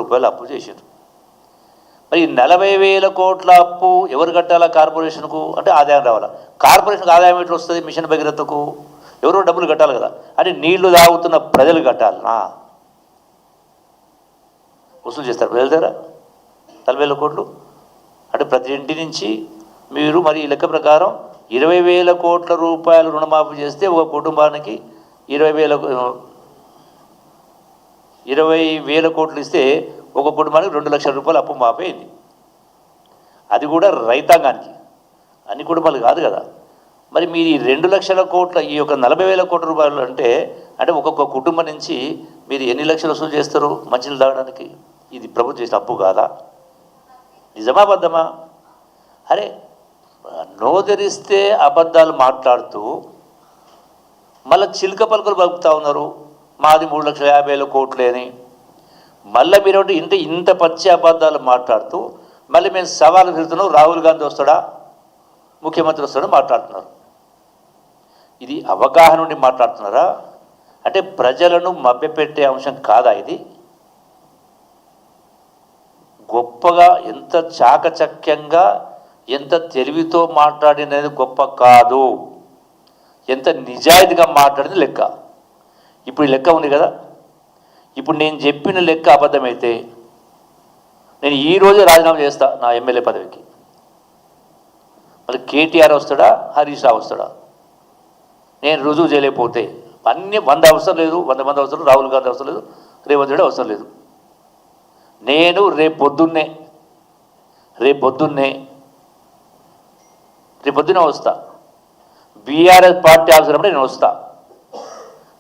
రూపాయలు అప్పు చేశారు. మరి 40,000 కోట్ల అప్పు ఎవరు కట్టాలా? కార్పొరేషన్కు. అంటే ఆదాయం రావాలా? కార్పొరేషన్కి ఆదాయం ఎట్లా వస్తుంది? మిషన్ భగీరథకు ఎవరో డబ్బులు కట్టాలి కదా. అంటే నీళ్లు తాగుతున్న ప్రజలు కట్టాలనా? వసూలు చేస్తారు ప్రజల దగ్గర 40,000 కోట్లు. అంటే ప్రతి ఇంటి నుంచి మీరు మరి ఈ లెక్క ప్రకారం 20,000 కోట్ల రూపాయలు రుణమాఫీ చేస్తే ఒక కుటుంబానికి 20,000 కోట్లు ఇస్తే ఒక కుటుంబానికి 2 లక్షల రూపాయలు అప్పు మాఫీ అయింది. అది కూడా రైతాంగానికి, అన్ని కుటుంబాలు కాదు కదా. మరి మీరు ఈ 2 లక్షల కోట్ల ఈ యొక్క 40,000 కోట్ల రూపాయలు అంటే ఒక్కొక్క కుటుంబం నుంచి మీరు ఎన్ని లక్షలు వసూలు చేస్తారు మంచినీళ్ళు తాగడానికి? ఇది ప్రభుత్వం చేసిన అప్పు కాదా? నిజమా అబద్ధమా? అరే నోదరిస్తే అబద్ధాలు మాట్లాడుతూ మళ్ళీ చిలుక పలుకులు పలుకుతూ ఉన్నారు. మాది 3,50,000 కోట్లే అని. మళ్ళీ మీరు ఇంత పచ్చి అబద్ధాలు మాట్లాడుతూ మళ్ళీ మేము సవాలు విరుతున్నాం. రాహుల్ గాంధీ వస్తాడా, ముఖ్యమంత్రి వస్తాడా మాట్లాడుతున్నారు. ఇది అవగాహన నుండి మాట్లాడుతున్నారా? అంటే ప్రజలను మభ్యపెట్టే అంశం కాదా ఇది? గొప్పగా ఎంత చాకచక్యంగా ఎంత తెలివితో మాట్లాడినది గొప్ప కాదు, ఎంత నిజాయితీగా మాట్లాడింది లెక్క. ఇప్పుడు లెక్క ఉంది కదా. ఇప్పుడు నేను చెప్పిన లెక్క అబద్ధమైతే నేను ఈరోజే రాజీనామా చేస్తా నా ఎమ్మెల్యే పదవికి. మళ్ళీ కేటీఆర్ వస్తాడా, హరీష్ రావు వస్తాడా? నేను రుజువు చేయలేకపోతే అన్నీ 100 అవసరం లేదు, 100 మంది అవసరం, రాహుల్ గాంధీ అవసరం లేదు, రేవంత్ రెడ్డి అవసరం లేదు. నేను రేపు పొద్దున్నే వస్తా. బీఆర్ఎస్ పార్టీ అవసరమంటే నేను వస్తా.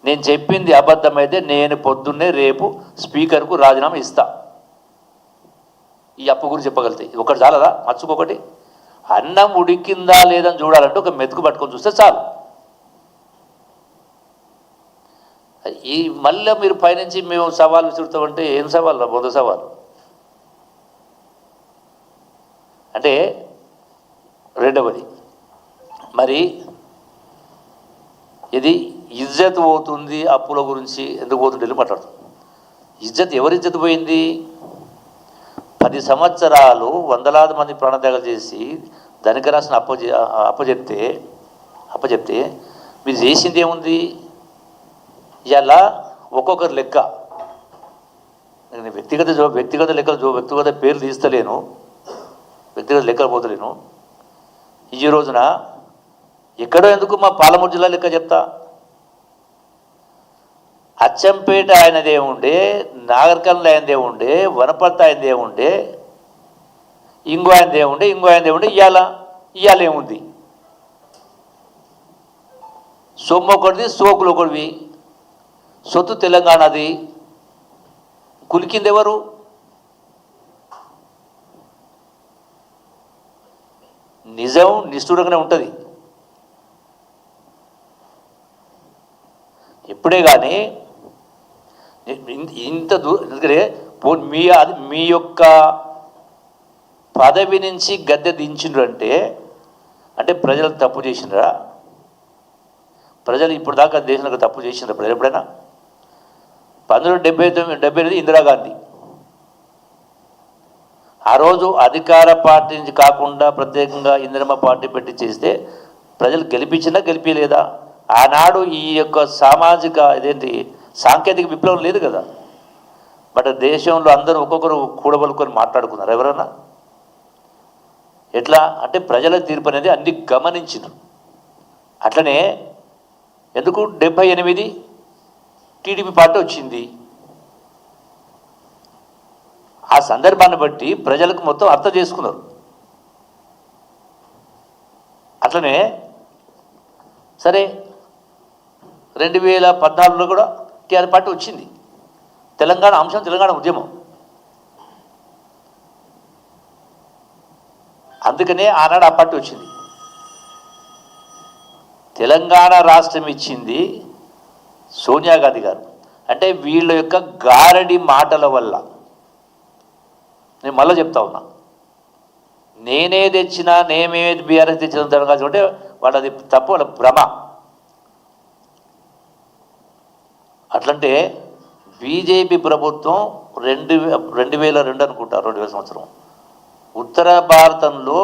నేను చెప్పింది అబద్ధమైతే నేను పొద్దున్నే రేపు స్పీకర్కు రాజీనామా ఇస్తా. ఈ అప్పు గురించి చెప్పగలితే ఒకటి చాలదా? మర్చుకోకటి. అన్నం ఉడికిందా లేదని చూడాలంటే ఒక మెతుకు పట్టుకొని చూస్తే చాలు. ఈ మళ్ళీ మీరు పైనుంచి మేము సవాల్ విసురుతామంటే ఏం సవాల్? బొంద సవాల్. అంటే రెండవది, మరి ఇది ఇజ్జత్ పోతుంది. అప్పుల గురించి ఎందుకు పోతుంటే మాట్లాడుతుంది. ఇజ్జత్ ఎవరి ఇజ్జత్ పోయింది? 10 సంవత్సరాలు వందలాది మంది ప్రాణత్యాగాలు చేసి ధనిక రాష్ట్రం అప్పచెప్తే మీరు చేసింది ఏముంది? ఇలా ఒక్కొక్కరు లెక్క. నేను వ్యక్తిగత లెక్కలు వ్యక్తిగత పేర్లు తీస్తలేను, వ్యక్తిగత లెక్కలు పోతలేను. ఈ రోజున ఎక్కడో ఎందుకు మా పాలమూరు జిల్లా లెక్క చెప్తా. అచ్చంపేట ఆయనదే ఉండే, నాగర్కర్నూలు ఆయనదే ఉండే, వనపర్తి ఆయనదే ఉండే, ఇంకో ఆయనదే ఉండే. ఇవాళ ఏముంది? సొమ్ము ఒకటిది, సోకులు ఒకటివి. సొత్తు తెలంగాణది. కులికింది ఎవరు? నిజం నిష్ఠూరంగానే ఉంటుంది ఎప్పుడే కానీ. ఇంత ఎందుకంటే మీ యొక్క పదవి నుంచి గద్దె దించిండ్రు అంటే ప్రజలు తప్పు చేసిండ్రా? ప్రజలు ఇప్పుడు దాకా దేశంలో తప్పు చేసిండ్రా ప్రజలు ఎప్పుడైనా? 1978 ఇందిరాగాంధీ ఆ రోజు అధికార పార్టీ నుంచి కాకుండా ప్రత్యేకంగా ఇందిరమ్మ పార్టీ పెట్టి చేస్తే ప్రజలు గెలిపించలేదా? ఆనాడు ఈ యొక్క సాంకేతిక విప్లవం లేదు కదా. బట్ దేశంలో అందరూ ఒక్కొక్కరు కూడబలుకొని మాట్లాడుకున్నారు. ఎవరన్నా ఎట్లా అంటే ప్రజల తీర్పు అనేది అన్ని గమనించినారు. అట్లనే ఎందుకు 78 టీడీపీ పార్టీ వచ్చింది. ఆ సందర్భాన్ని బట్టి ప్రజలకు మొత్తం అర్థం చేసుకున్నారు. అట్లనే సరే 2014లో కూడా టీఆర్ఎస్ పార్టీ వచ్చింది. తెలంగాణ అంశం, తెలంగాణ ఉద్యమం. అందుకనే ఆనాడు ఆ పార్టీ వచ్చింది. తెలంగాణ రాష్ట్రం ఇచ్చింది సోనియా గాంధీ గారు. అంటే వీళ్ళ యొక్క గారడి మాటల వల్ల, నేను మళ్ళీ చెప్తా ఉన్నా, నేనే తెచ్చినా నేమే బీఆర్ఎస్ తెచ్చిన తెలంగాణ అంటే వాళ్ళది తప్పు, వాళ్ళ భ్రమ. అట్లంటే బీజేపీ ప్రభుత్వం 2002 అనుకుంటా, 2000 సంవత్సరం ఉత్తర భారతంలో